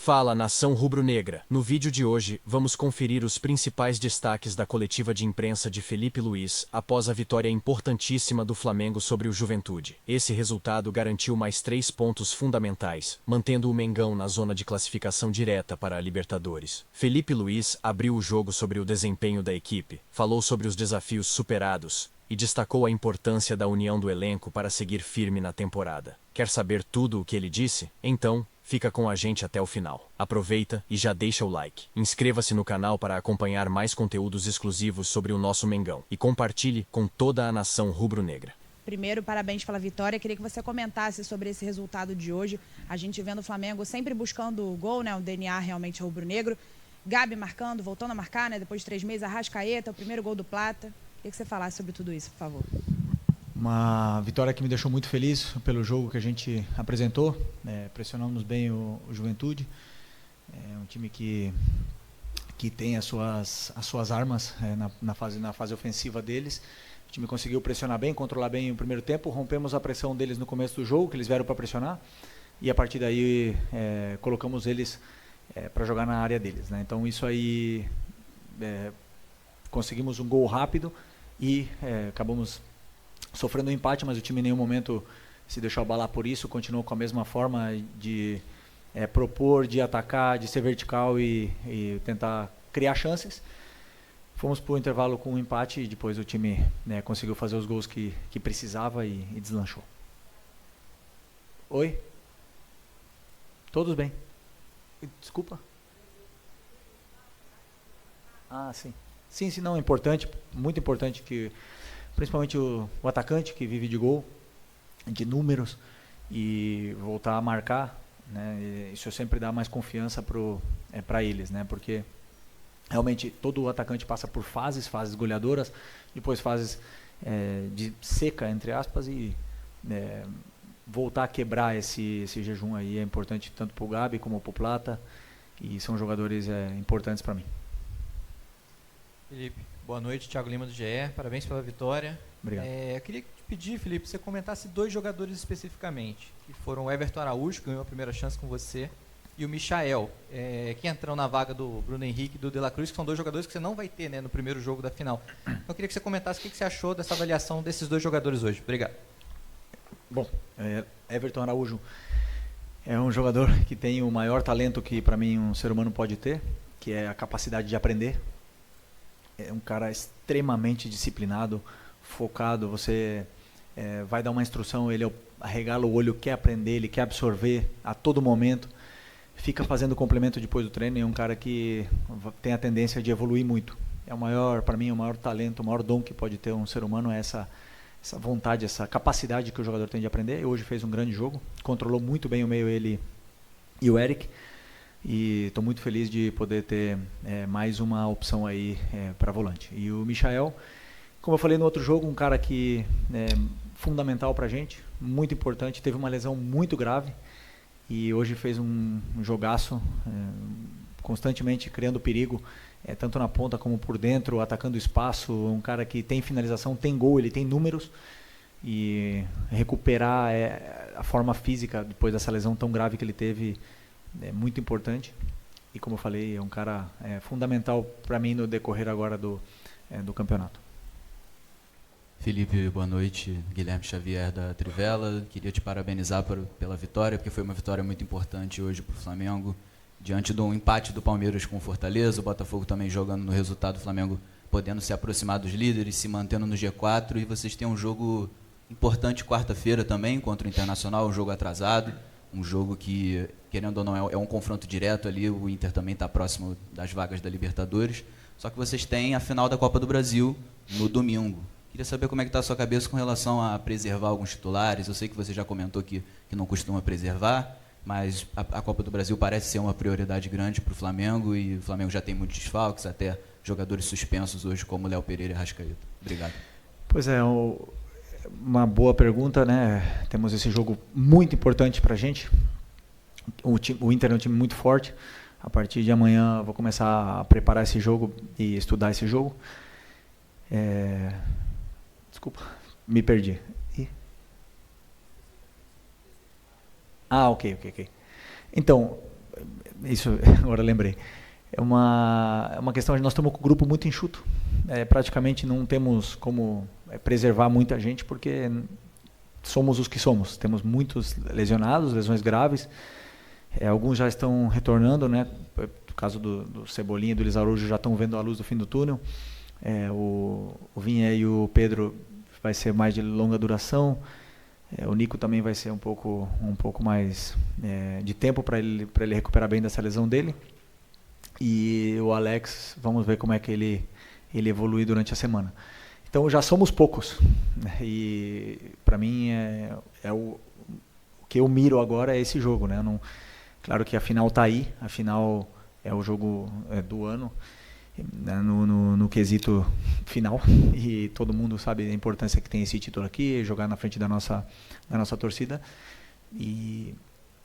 Fala, nação rubro-negra! No vídeo de hoje, vamos conferir os principais destaques da coletiva de imprensa de Felipe Luiz após a vitória importantíssima do Flamengo sobre o Juventude. Esse resultado garantiu mais 3 pontos fundamentais, mantendo o Mengão na zona de classificação direta para a Libertadores. Felipe Luiz abriu o jogo sobre o desempenho da equipe, falou sobre os desafios superados e destacou a importância da união do elenco para seguir firme na temporada. Quer saber tudo o que ele disse? Então, fica com a gente até o final. Aproveita e já deixa o like. Inscreva-se no canal para acompanhar mais conteúdos exclusivos sobre o nosso Mengão e compartilhe com toda a nação rubro-negra. Primeiro, parabéns pela vitória. Queria que você comentasse sobre esse resultado de hoje. A gente vendo o Flamengo sempre buscando o gol, né? O DNA realmente rubro-negro. Gabi marcando, voltando a marcar, né? Depois de 3 meses, Arrascaeta, o primeiro gol do Plata. Queria que você falasse sobre tudo isso, por favor. Uma vitória que me deixou muito feliz pelo jogo que a gente apresentou. Pressionamos bem o Juventude. É um time que tem as suas armas na fase ofensiva deles. O time conseguiu pressionar bem, controlar bem o primeiro tempo. Rompemos a pressão deles no começo do jogo, que eles vieram para pressionar. E a partir daí colocamos eles para jogar na área deles, né? Então isso aí, conseguimos um gol rápido e acabamos sofrendo um empate, mas o time em nenhum momento se deixou abalar por isso, continuou com a mesma forma de propor, de atacar, de ser vertical e tentar criar chances. Fomos para o intervalo com um empate e depois o time conseguiu fazer os gols que precisava e deslanchou. Oi? Todos bem? Desculpa? Ah, sim. Sim, não, é importante, muito importante que principalmente o atacante que vive de gol, de números, e voltar a marcar, né? Isso sempre dá mais confiança para eles, né? Porque realmente todo atacante passa por fases goleadoras, depois fases de seca, entre aspas, e voltar a quebrar esse jejum aí é importante tanto para o Gabi como para o Plata, e são jogadores importantes para mim. Felipe, boa noite, Thiago Lima do GE, parabéns pela vitória. Obrigado. Eu queria te pedir, Felipe, você comentasse 2 jogadores especificamente, que foram o Everton Araújo, que ganhou a primeira chance com você, e o Michael, que entrou na vaga do Bruno Henrique e do De La Cruz, que são 2 jogadores que você não vai ter, né, no primeiro jogo da final. Então eu queria que você comentasse o que você achou dessa avaliação desses 2 jogadores hoje. Obrigado. Bom, Everton Araújo é um jogador que tem o maior talento que para mim um ser humano pode ter, que é a capacidade de aprender. É um cara extremamente disciplinado, focado. Você vai dar uma instrução, ele arregala o olho, quer aprender, ele quer absorver a todo momento. Fica fazendo complemento depois do treino. É um cara que tem a tendência de evoluir muito. É o maior, para mim, o maior talento, o maior dom que pode ter um ser humano é essa vontade, essa capacidade que o jogador tem de aprender. Hoje fez um grande jogo, controlou muito bem o meio, ele e o Eric. E estou muito feliz de poder ter mais uma opção aí para volante. E o Michael, como eu falei no outro jogo, um cara que é fundamental para a gente, muito importante, teve uma lesão muito grave e hoje fez um jogaço, constantemente criando perigo, tanto na ponta como por dentro, atacando o espaço. Um cara que tem finalização, tem gol, ele tem números, e recuperar a forma física depois dessa lesão tão grave que ele teve é muito importante. E como eu falei, é um cara fundamental para mim no decorrer agora do campeonato. Felipe, boa noite. Guilherme Xavier da Trivela. Queria te parabenizar pela vitória, porque foi uma vitória muito importante hoje para o Flamengo. Diante de um empate do Palmeiras com o Fortaleza, o Botafogo também jogando no resultado, o Flamengo podendo se aproximar dos líderes, se mantendo no G4, e vocês têm um jogo importante quarta-feira também contra o Internacional, um jogo atrasado, um jogo que, querendo ou não, é um confronto direto ali. O Inter também está próximo das vagas da Libertadores, só que vocês têm a final da Copa do Brasil no domingo. Queria saber como é que está a sua cabeça com relação a preservar alguns titulares. Eu sei que você já comentou que não costuma preservar, mas a Copa do Brasil parece ser uma prioridade grande para o Flamengo, e o Flamengo já tem muitos desfalques, até jogadores suspensos hoje, como Léo Pereira e Arrascaeta. Obrigado. Pois é, uma boa pergunta, né? Temos esse jogo muito importante para a gente. O Inter é um time muito forte. A partir de amanhã eu vou começar a preparar esse jogo e estudar esse jogo. Desculpa, me perdi. Ok. Então, isso agora lembrei. É uma questão de nós estamos com um grupo muito enxuto. Praticamente não temos como preservar muita gente, porque somos os que somos. Temos muitos lesionados, lesões graves. Alguns já estão retornando, né? No caso do Cebolinha e do Luiz Araújo já estão vendo a luz do fim do túnel. O Vinha e o Pedro vai ser mais de longa duração. O Nico também vai ser um pouco mais de tempo para ele recuperar bem dessa lesão dele. E o Alex, vamos ver como é que ele evolui durante a semana. Então já somos poucos, né? E para mim o que eu miro agora é esse jogo, né? Claro que a final está aí, a final é o jogo do ano, né? no quesito final, e todo mundo sabe a importância que tem esse título aqui, jogar na frente da nossa torcida, e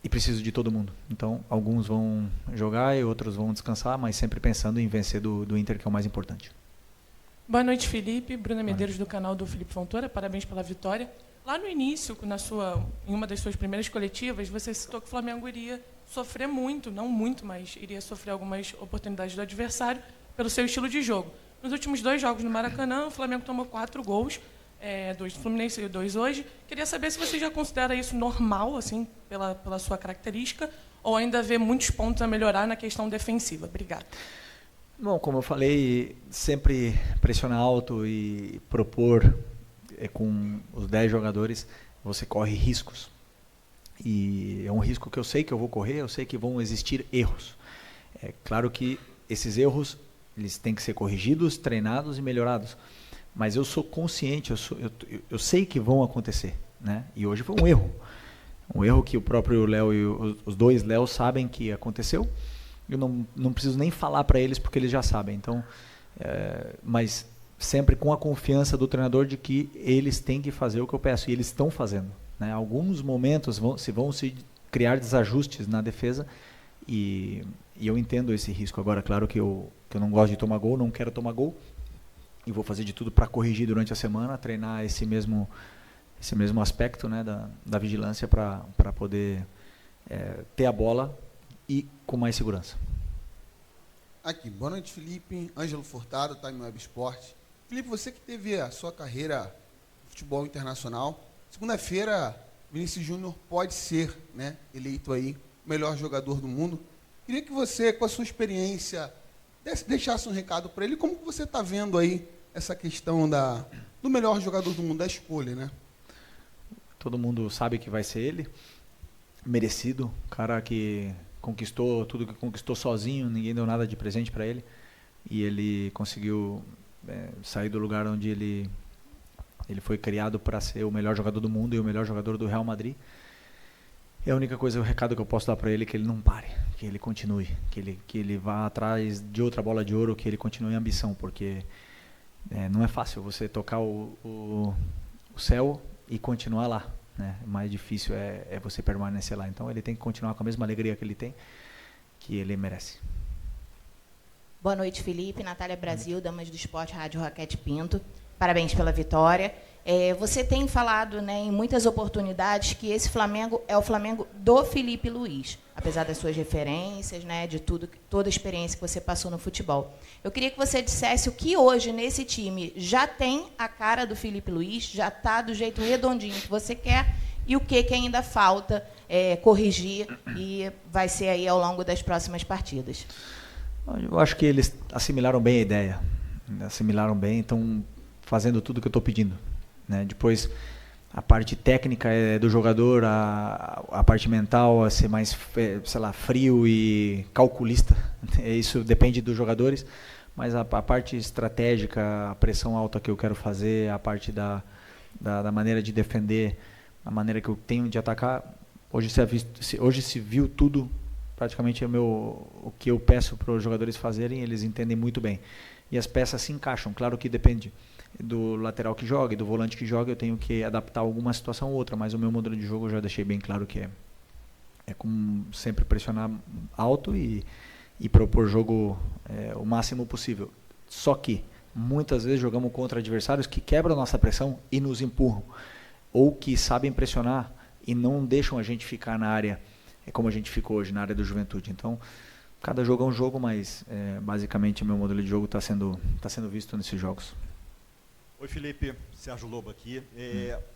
preciso de todo mundo. Então, alguns vão jogar e outros vão descansar, mas sempre pensando em vencer do Inter, que é o mais importante. Boa noite, Felipe. Bruna Medeiros, do canal do Felipe Fontoura. Parabéns pela vitória. Lá no início, em uma das suas primeiras coletivas, você citou que o Flamengo iria sofrer muito, não muito, mas iria sofrer algumas oportunidades do adversário pelo seu estilo de jogo. Nos últimos 2 jogos no Maracanã, o Flamengo tomou 4 gols, 2 do Fluminense e 2 hoje. Queria saber se você já considera isso normal, assim, pela sua característica, ou ainda vê muitos pontos a melhorar na questão defensiva. Obrigada. Bom, como eu falei, sempre pressionar alto e propor com os 10 jogadores, você corre riscos. E é um risco que eu sei que eu vou correr, eu sei que vão existir erros. É claro que esses erros eles têm que ser corrigidos, treinados e melhorados. Mas eu sou consciente, eu sei que vão acontecer, né? E hoje foi um erro. Um erro que o próprio Léo e os 2 Léo sabem que aconteceu. Eu não preciso nem falar para eles, porque eles já sabem. Então, mas sempre com a confiança do treinador de que eles têm que fazer o que eu peço. E eles estão fazendo, né? Alguns momentos vão se criar desajustes na defesa. E eu entendo esse risco. Agora, claro que eu não gosto de tomar gol, não quero tomar gol. E vou fazer de tudo para corrigir durante a semana, treinar esse mesmo aspecto, né, da vigilância para poder ter a bola e com mais segurança. Aqui, boa noite, Felipe. Ângelo Furtado, Time Web Esporte. Felipe, você que teve a sua carreira no futebol internacional, segunda-feira, Vinícius Júnior pode ser, né, eleito aí o melhor jogador do mundo. Queria que você, com a sua experiência, deixasse um recado para ele. Como que você está vendo aí essa questão do melhor jogador do mundo, da escolha, né? Todo mundo sabe que vai ser ele. Merecido. Cara que conquistou tudo que conquistou sozinho, ninguém deu nada de presente para ele. E ele conseguiu sair do lugar onde ele foi criado para ser o melhor jogador do mundo e o melhor jogador do Real Madrid. É a única coisa, o recado que eu posso dar para ele é que ele não pare, que ele continue, que ele vá atrás de outra bola de ouro, que ele continue em ambição, porque não é fácil você tocar o céu e continuar lá, né? O mais difícil é você permanecer lá. Então ele tem que continuar com a mesma alegria que ele tem, que ele merece. Boa noite, Felipe. Natália Brasil, Damas do Esporte, Rádio Raquete Pinto. Parabéns pela vitória. Você tem falado, né, em muitas oportunidades que esse Flamengo é o Flamengo do Felipe Luiz, apesar das suas referências, né, de toda a experiência que você passou no futebol. Eu queria que você dissesse o que hoje nesse time já tem a cara do Felipe Luiz, já está do jeito redondinho que você quer, e o que ainda falta corrigir e vai ser aí ao longo das próximas partidas. Eu acho que eles assimilaram bem a ideia, assimilaram bem, estão fazendo tudo que eu estou pedindo, né? Depois, a parte técnica é do jogador, a parte mental é ser mais, sei lá, frio e calculista. Isso depende dos jogadores, mas a parte estratégica, a pressão alta que eu quero fazer, a parte da maneira de defender, a maneira que eu tenho de atacar, hoje se viu tudo, praticamente o que eu peço para os jogadores fazerem, eles entendem muito bem. E as peças se encaixam, claro que depende do lateral que joga e do volante que joga, eu tenho que adaptar alguma situação ou outra, mas o meu modelo de jogo eu já deixei bem claro que é como sempre pressionar alto e propor jogo o máximo possível. Só que muitas vezes jogamos contra adversários que quebram nossa pressão e nos empurram, ou que sabem pressionar e não deixam a gente ficar na área é como a gente ficou hoje na área do Juventude. Então, cada jogo é um jogo, mas basicamente o meu modelo de jogo está sendo visto nesses jogos. Oi, Felipe, Sérgio Lobo aqui.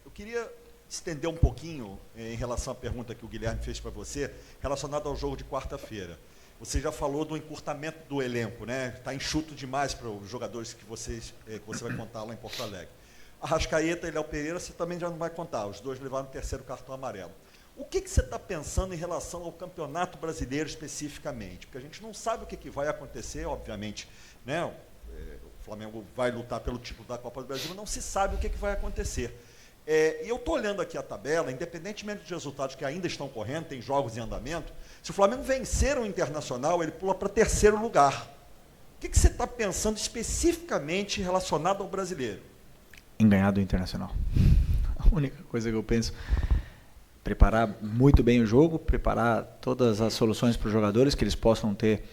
Eu queria estender um pouquinho em relação à pergunta que o Guilherme fez para você, relacionada ao jogo de quarta-feira. Você já falou do encurtamento do elenco, né? Está enxuto demais para os jogadores que você vai contar lá em Porto Alegre. Arrascaeta e Léo Pereira você também já não vai contar, os dois levaram o terceiro cartão amarelo. O que você está pensando em relação ao Campeonato Brasileiro especificamente? Porque a gente não sabe o que vai acontecer, obviamente, né? O Flamengo vai lutar pelo título da Copa do Brasil, mas não se sabe o que vai acontecer. E eu estou olhando aqui a tabela, independentemente dos resultados que ainda estão correndo, tem jogos em andamento, se o Flamengo vencer o Internacional, ele pula para terceiro lugar. O que você está pensando especificamente relacionado ao brasileiro? Em ganhar do Internacional. A única coisa que eu penso, preparar muito bem o jogo, preparar todas as soluções para os jogadores que eles possam ter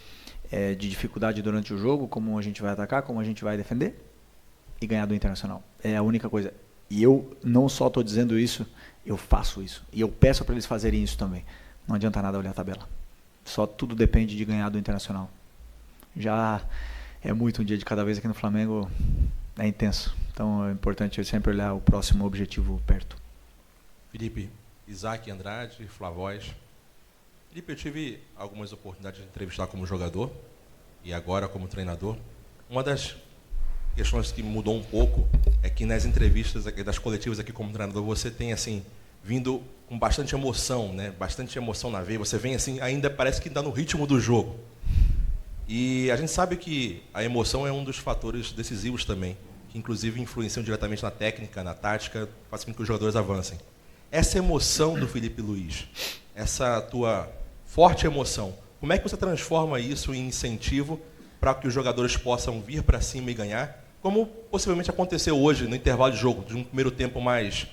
de dificuldade durante o jogo, como a gente vai atacar, como a gente vai defender, e ganhar do Internacional. É a única coisa. E eu não só estou dizendo isso, eu faço isso. E eu peço para eles fazerem isso também. Não adianta nada olhar a tabela. Só tudo depende de ganhar do Internacional. Já é muito um dia de cada vez aqui no Flamengo, é intenso. Então é importante eu sempre olhar o próximo objetivo perto. Felipe, Isaac Andrade, Flavóis. Felipe, eu tive algumas oportunidades de entrevistar como jogador e agora como treinador. Uma das questões que mudou um pouco é que nas entrevistas das coletivas aqui como treinador você tem assim vindo com bastante emoção, né? Bastante emoção na veia. Você vem assim, ainda parece que está no ritmo do jogo. E a gente sabe que a emoção é um dos fatores decisivos também, que inclusive influenciam diretamente na técnica, na tática, faz com que os jogadores avancem. Essa emoção do Felipe Luiz, essa tua forte emoção, como é que você transforma isso em incentivo para que os jogadores possam vir para cima e ganhar? Como possivelmente aconteceu hoje no intervalo de jogo, de um primeiro tempo mais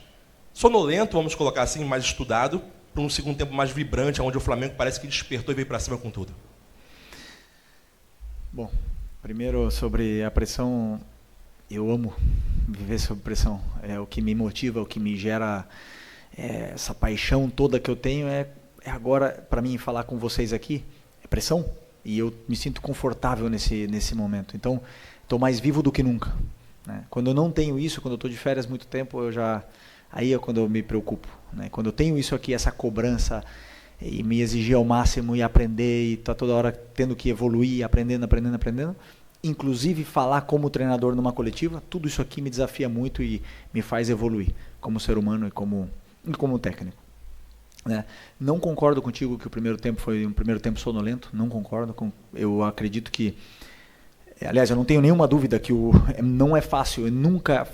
sonolento, vamos colocar assim, mais estudado, para um segundo tempo mais vibrante, onde o Flamengo parece que despertou e veio para cima com tudo? Bom, primeiro sobre a pressão, eu amo viver sob pressão. É o que me motiva, o que me gera essa paixão toda que eu tenho é agora, para mim, falar com vocês aqui, é pressão. E eu me sinto confortável nesse momento. Então, estou mais vivo do que nunca, né? Quando eu não tenho isso, quando eu estou de férias muito tempo, aí é quando eu me preocupo, né? Quando eu tenho isso aqui, essa cobrança, e me exigir ao máximo e aprender, e tá toda hora tendo que evoluir, aprendendo, inclusive falar como treinador numa coletiva, tudo isso aqui me desafia muito e me faz evoluir como ser humano e como técnico, né? Não concordo contigo que o primeiro tempo foi um primeiro tempo sonolento, não concordo. Eu acredito que, aliás, eu não tenho nenhuma dúvida que não é fácil, nunca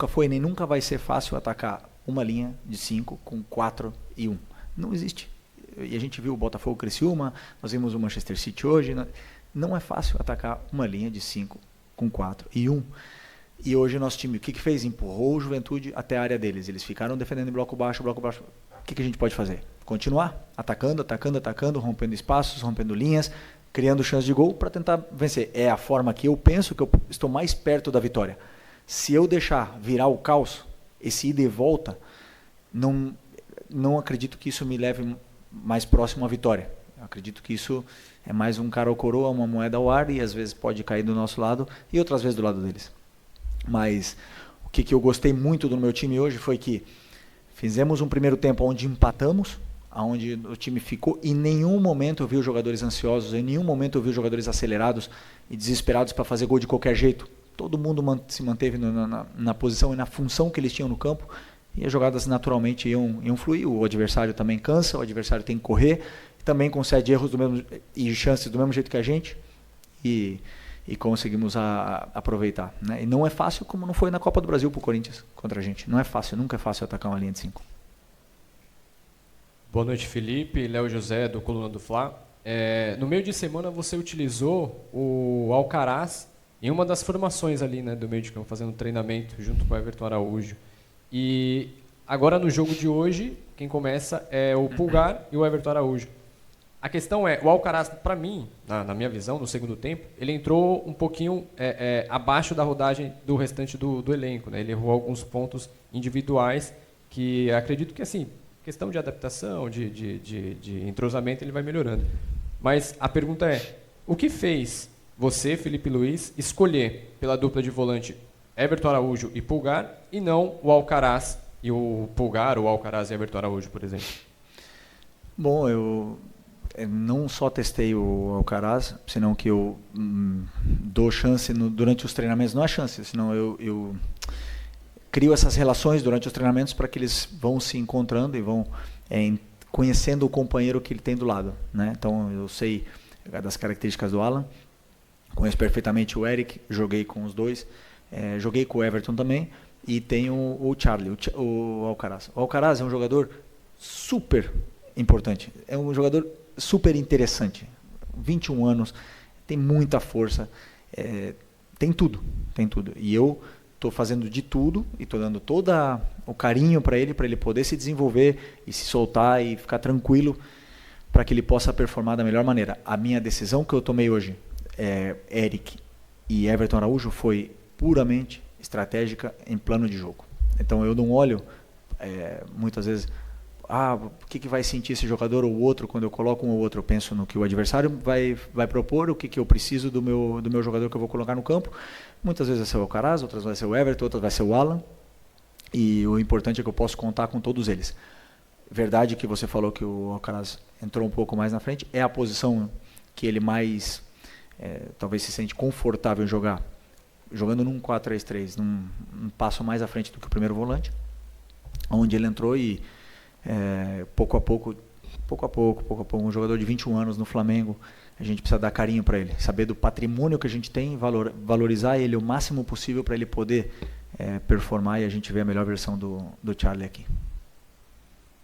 foi nem nunca vai ser fácil atacar uma linha de 5 com 4 e 1. Não existe. E a gente viu o Botafogo Criciúma, nós vimos o Manchester City hoje. Não é fácil atacar uma linha de 5 com 4 e 1. E hoje o nosso time, o que fez? Empurrou o Juventude até a área deles. Eles ficaram defendendo em bloco baixo. O que a gente pode fazer? Continuar atacando, rompendo espaços, rompendo linhas, criando chance de gol para tentar vencer. É a forma que eu penso que eu estou mais perto da vitória. Se eu deixar virar o caos, esse ida e volta, não acredito que isso me leve mais próximo à vitória. Eu acredito que isso é mais um cara ou coroa, uma moeda ao ar, e às vezes pode cair do nosso lado e outras vezes do lado deles. Mas o que eu gostei muito do meu time hoje foi que fizemos um primeiro tempo onde empatamos, onde o time ficou, e em nenhum momento eu vi os jogadores ansiosos, em nenhum momento eu vi os jogadores acelerados e desesperados para fazer gol de qualquer jeito. Todo mundo se manteve na posição e na função que eles tinham no campo, e as jogadas naturalmente iam fluir. O adversário também cansa, o adversário tem que correr, também concede erros e chances do mesmo jeito que a gente, e conseguimos aproveitar, né? E não é fácil, como não foi na Copa do Brasil para o Corinthians contra a gente. Não é fácil, nunca é fácil atacar uma linha de 5. Boa noite, Felipe. Léo José, do Coluna do Fla. No meio de semana você utilizou o Alcaraz em uma das formações ali, né, do meio de campo, fazendo treinamento junto com o Everton Araújo. E agora no jogo de hoje, quem começa é o Pulgar e o Everton Araújo. A questão é, o Alcaraz, para mim, na minha visão, no segundo tempo, ele entrou um pouquinho abaixo da rodagem do restante do elenco, né? Ele errou alguns pontos individuais que acredito que, assim, questão de adaptação, de entrosamento, ele vai melhorando. Mas a pergunta é, o que fez você, Felipe Luiz, escolher pela dupla de volante Everton Araújo e Pulgar, e não o Alcaraz e o Pulgar, ou Alcaraz e Everton Araújo, por exemplo? Bom, eu não só testei o Alcaraz, senão que eu dou chance durante os treinamentos, não é chance, senão eu crio essas relações durante os treinamentos para que eles vão se encontrando e vão conhecendo o companheiro que ele tem do lado, né? Então eu sei das características do Alan, conheço perfeitamente o Eric, joguei com os dois, joguei com o Everton também, e tenho o Charlie, o Alcaraz. O Alcaraz é um jogador super importante, é um jogador super interessante, 21 anos, tem muita força, tem tudo, e eu estou fazendo de tudo e estou dando todo o carinho para ele poder se desenvolver e se soltar e ficar tranquilo para que ele possa performar da melhor maneira. A minha decisão que eu tomei hoje, Eric e Everton Araújo, foi puramente estratégica em plano de jogo. Então eu não olho muitas vezes o que vai sentir esse jogador ou o outro quando eu coloco um ou outro. Eu penso no que o adversário vai propor, o que eu preciso do meu jogador que eu vou colocar no campo. Muitas vezes vai ser o Alcaraz, outras vai ser o Everton, outras vai ser o Alan, e o importante é que eu posso contar com todos eles. Verdade que você falou que o Alcaraz entrou um pouco mais na frente, é a posição que ele mais talvez se sente confortável em jogar, jogando num 4-3-3, num passo mais à frente do que o primeiro volante, onde ele entrou e pouco a pouco, um jogador de 21 anos no Flamengo, a gente precisa dar carinho para ele, saber do patrimônio que a gente tem, valorizar ele o máximo possível para ele poder performar e a gente ver a melhor versão do Charlie aqui.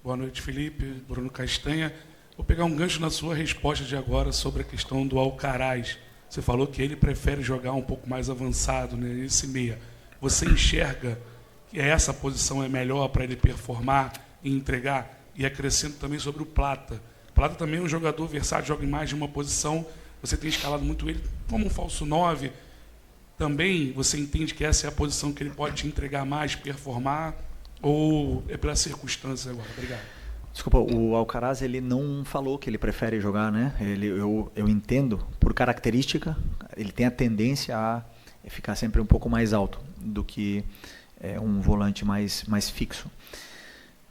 Boa noite, Felipe. Bruno Castanha. Vou pegar um gancho na sua resposta de agora sobre a questão do Alcaraz. Você falou que ele prefere jogar um pouco mais avançado, né, esse meia. Você enxerga que essa posição é melhor para ele performar e entregar? E acrescento também sobre o Plata. Plata também é um jogador versátil, joga em mais de uma posição. Você tem escalado muito ele como um falso 9. Também você entende que essa é a posição que ele pode te entregar mais, performar? Ou é pela circunstância agora? Obrigado. Desculpa, o Alcaraz ele não falou que ele prefere jogar, né? Eu entendo, por característica, ele tem a tendência a ficar sempre um pouco mais alto do que um volante mais fixo.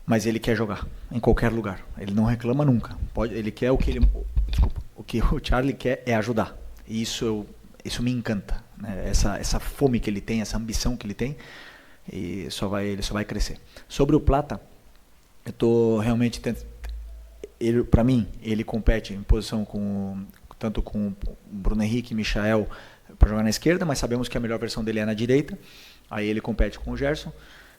Mas ele quer jogar em qualquer lugar. Ele não reclama nunca. Ele quer o que o Charlie quer é ajudar. E isso me encanta, né? Essa fome que ele tem, essa ambição que ele tem, e ele só vai crescer. Sobre o Plata, eu estou realmente para mim ele compete em posição tanto com o Bruno Henrique e Michael para jogar na esquerda, mas sabemos que a melhor versão dele é na direita. Aí ele compete com o Gerson,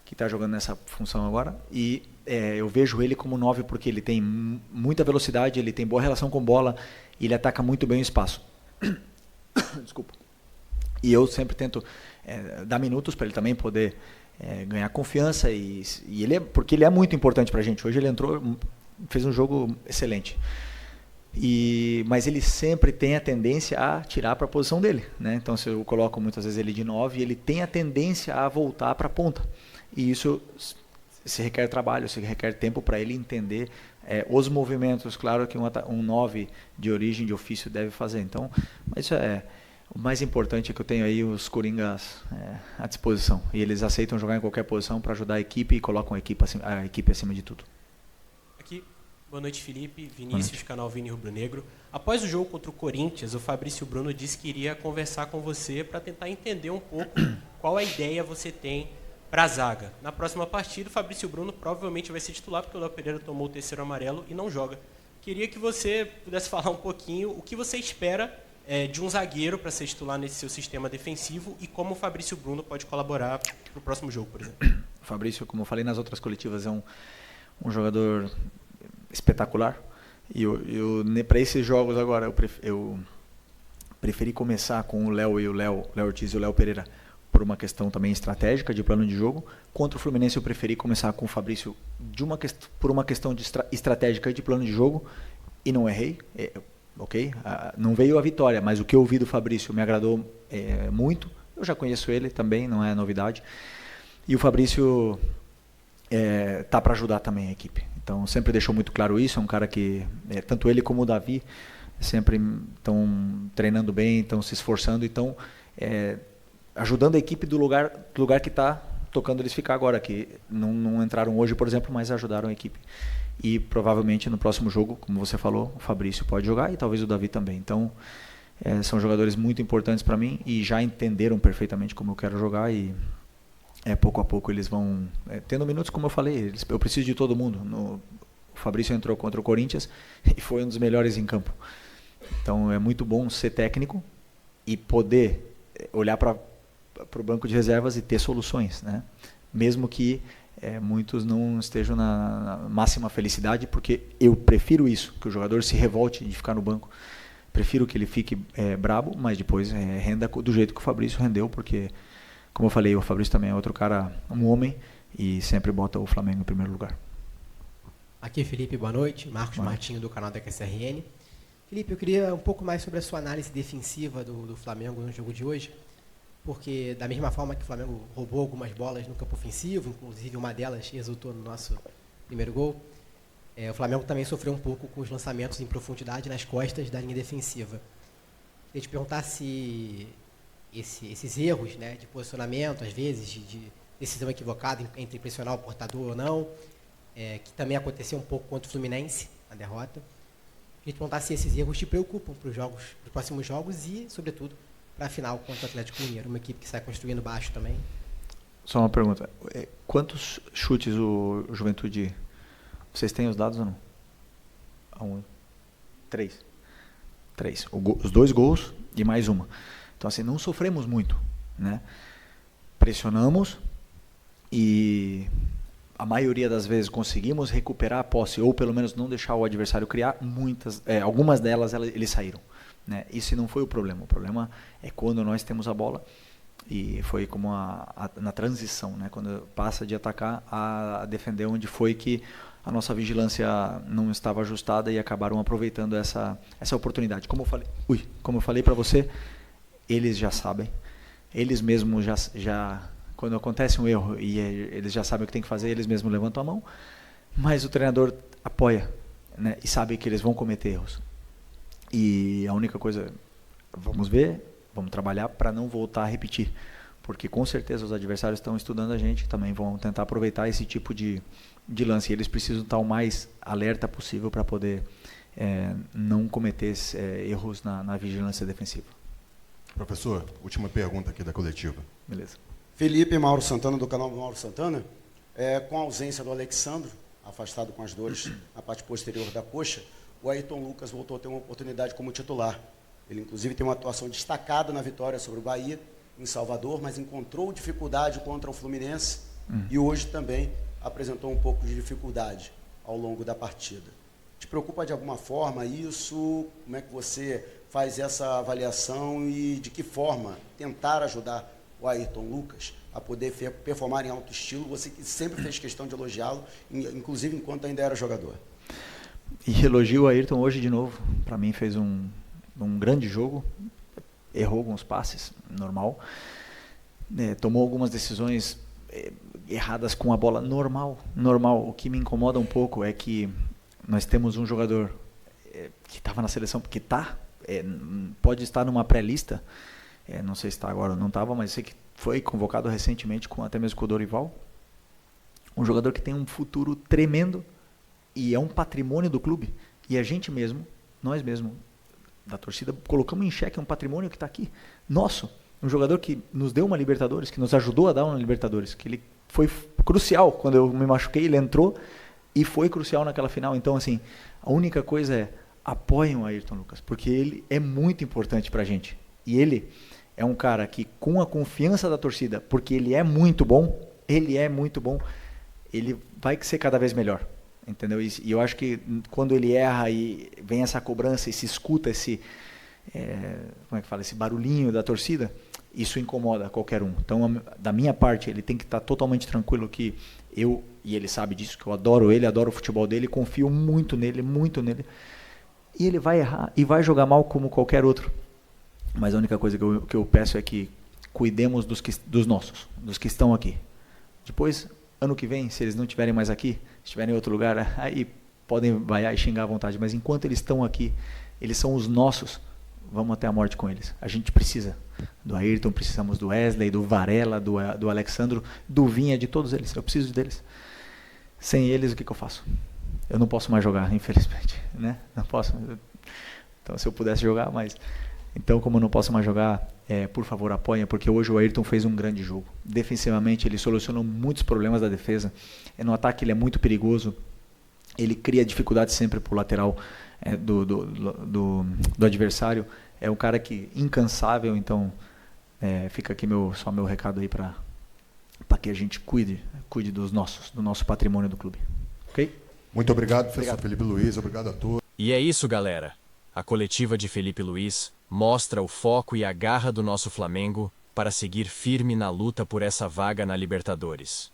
que está jogando nessa função agora, e eu vejo ele como 9 porque ele tem muita velocidade, ele tem boa relação com bola e ele ataca muito bem o espaço. Desculpa. E eu sempre tento dar minutos para ele também poder ganhar confiança e porque ele é muito importante para a gente. Hoje ele entrou, fez um jogo excelente. Mas ele sempre tem a tendência a tirar para a posição dele, né? Então se eu coloco muitas vezes ele de 9, ele tem a tendência a voltar para a ponta. E isso se requer trabalho, se requer tempo para ele entender os movimentos, claro que um 9 de origem, de ofício deve fazer. Então, mas isso o mais importante é que eu tenho aí os coringas à disposição. E eles aceitam jogar em qualquer posição para ajudar a equipe e colocam a equipe acima de tudo. Aqui, boa noite, Felipe. Vinícius, canal Vini Rubro Negro. Após o jogo contra o Corinthians, o Fabrício Bruno disse que iria conversar com você para tentar entender um pouco qual a ideia você tem para a zaga. Na próxima partida, o Fabrício Bruno provavelmente vai ser titular, porque o Léo Pereira tomou o terceiro amarelo e não joga. Queria que você pudesse falar um pouquinho o que você espera de um zagueiro para ser titular nesse seu sistema defensivo e como o Fabrício Bruno pode colaborar para o próximo jogo, por exemplo. O Fabrício, como eu falei nas outras coletivas, é um jogador espetacular. E para esses jogos agora, eu preferi começar com o Léo Ortiz e o Léo Pereira por uma questão também estratégica de plano de jogo. Contra o Fluminense eu preferi começar com o Fabrício por uma questão estratégica de plano de jogo e não errei. Ok? Não veio a vitória, mas o que eu vi do Fabrício me agradou muito. Eu já conheço ele também, não é novidade. E o Fabrício tá para ajudar também a equipe. Então, sempre deixou muito claro isso. É um cara que, tanto ele como o Davi, sempre estão treinando bem, estão se esforçando, estão ajudando a equipe do lugar que está tocando eles ficar agora, que não entraram hoje, por exemplo, mas ajudaram a equipe. E provavelmente no próximo jogo, como você falou, o Fabrício pode jogar e talvez o Davi também. Então, são jogadores muito importantes para mim e já entenderam perfeitamente como eu quero jogar e pouco a pouco eles vão tendo minutos, como eu falei, eu preciso de todo mundo. O Fabrício entrou contra o Corinthians e foi um dos melhores em campo. Então é muito bom ser técnico e poder olhar para o banco de reservas e ter soluções, né? Mesmo que muitos não estejam na máxima felicidade, porque eu prefiro isso, que o jogador se revolte de ficar no banco. Prefiro que ele fique brabo, mas depois renda do jeito que o Fabrício rendeu, porque, como eu falei, o Fabrício também é outro cara, um homem, e sempre bota o Flamengo em primeiro lugar. Aqui, Felipe, boa noite. Marcos Martinho, do canal da QSRN. Felipe, eu queria um pouco mais sobre a sua análise defensiva do Flamengo no jogo de hoje, porque da mesma forma que o Flamengo roubou algumas bolas no campo ofensivo, inclusive uma delas resultou no nosso primeiro gol, o Flamengo também sofreu um pouco com os lançamentos em profundidade nas costas da linha defensiva. Queria te perguntar se esses erros, né, de posicionamento, às vezes, de decisão equivocada entre pressionar o portador ou não, que também aconteceu um pouco contra o Fluminense, a derrota. Queria te perguntar se esses erros te preocupam para os próximos jogos e, sobretudo, para a final contra o Atlético Mineiro, uma equipe que sai construindo baixo também. Só uma pergunta. Quantos chutes o Juventude... Vocês têm os dados ou não? 3. Os 2 gols e mais uma. Então, assim, não sofremos muito, né? Pressionamos e a maioria das vezes conseguimos recuperar a posse, ou pelo menos não deixar o adversário criar. Algumas delas eles saíram, né? Isso não foi o problema. O problema é quando nós temos a bola, e foi como na transição, né? Quando passa de atacar a defender, onde foi que a nossa vigilância não estava ajustada e acabaram aproveitando essa oportunidade. Como eu falei para você, eles já sabem, eles mesmos já quando acontece um erro e eles já sabem o que tem que fazer, eles mesmos levantam a mão, mas o treinador apoia, né, e sabe que eles vão cometer erros. E a única coisa, vamos ver, vamos trabalhar para não voltar a repetir, porque com certeza os adversários estão estudando a gente, também vão tentar aproveitar esse tipo de lance, e eles precisam estar o mais alerta possível para poder não cometer erros na vigilância defensiva. Professor, última pergunta aqui da coletiva. Beleza. Felipe Mauro Santana, do canal Mauro Santana. Com a ausência do Alexandro, afastado com as dores na parte posterior da coxa, o Ayrton Lucas voltou a ter uma oportunidade como titular. Ele, inclusive, tem uma atuação destacada na vitória sobre o Bahia, em Salvador, mas encontrou dificuldade contra o Fluminense e hoje também apresentou um pouco de dificuldade ao longo da partida. Te preocupa de alguma forma isso? Como é que você faz essa avaliação e de que forma tentar ajudar o Ayrton Lucas a poder performar em alto estilo? Você que sempre fez questão de elogiá-lo, inclusive enquanto ainda era jogador. E elogio o Ayrton hoje de novo. Para mim fez um grande jogo, errou alguns passes, normal. Tomou algumas decisões erradas com a bola, normal. O que me incomoda um pouco é que nós temos um jogador que estava na seleção, porque pode estar numa pré-lista, não sei se está agora ou não estava, mas sei que foi convocado recentemente, até mesmo com o Dorival. Um jogador que tem um futuro tremendo e é um patrimônio do clube. E a gente mesmo, nós mesmos, da torcida, colocamos em xeque um patrimônio que está aqui, nosso. Um jogador que nos deu uma Libertadores, que nos ajudou a dar uma Libertadores, que ele foi crucial. Quando eu me machuquei, ele entrou e foi crucial naquela final. Então, assim, a única coisa é apoiem o Ayrton Lucas, porque ele é muito importante pra gente. E ele é um cara que, com a confiança da torcida, porque ele é muito bom, ele vai ser cada vez melhor. Entendeu? E eu acho que quando ele erra e vem essa cobrança e se escuta esse barulhinho da torcida, isso incomoda qualquer um. Então, da minha parte, ele tem que estar totalmente tranquilo que eu, e ele sabe disso, que eu adoro ele, adoro o futebol dele, confio muito nele, e ele vai errar e vai jogar mal como qualquer outro. Mas a única coisa que eu peço é que cuidemos dos nossos, dos que estão aqui. Depois, Ano que vem, se eles não estiverem mais aqui, estiverem em outro lugar, aí podem vaiar e xingar à vontade. Mas enquanto eles estão aqui, eles são os nossos. Vamos até a morte com eles. A gente precisa do Ayrton, precisamos do Wesley, do Varela, do Alexandro, do Vinha, de todos eles. Eu preciso deles. Sem eles, o que eu faço? Eu não posso mais jogar, infelizmente, né? Não posso. Então, se eu pudesse jogar, mas... Então, como eu não posso mais jogar, por favor, apoiem, porque hoje o Ayrton fez um grande jogo. Defensivamente, ele solucionou muitos problemas da defesa. No ataque, ele é muito perigoso. Ele cria dificuldade sempre para o lateral do adversário. É um cara que incansável, então fica aqui só meu recado aí para que a gente cuide do nosso patrimônio do clube. Ok? Muito obrigado, professor Felipe Luiz. Obrigado a todos. E é isso, galera. A coletiva de Felipe Luiz mostra o foco e a garra do nosso Flamengo para seguir firme na luta por essa vaga na Libertadores.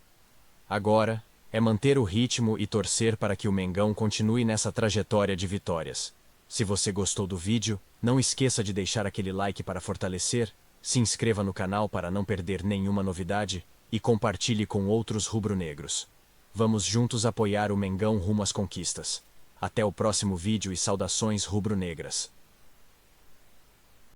Agora é manter o ritmo e torcer para que o Mengão continue nessa trajetória de vitórias. Se você gostou do vídeo, não esqueça de deixar aquele like para fortalecer, se inscreva no canal para não perder nenhuma novidade e compartilhe com outros rubro-negros. Vamos juntos apoiar o Mengão rumo às conquistas. Até o próximo vídeo e saudações rubro-negras.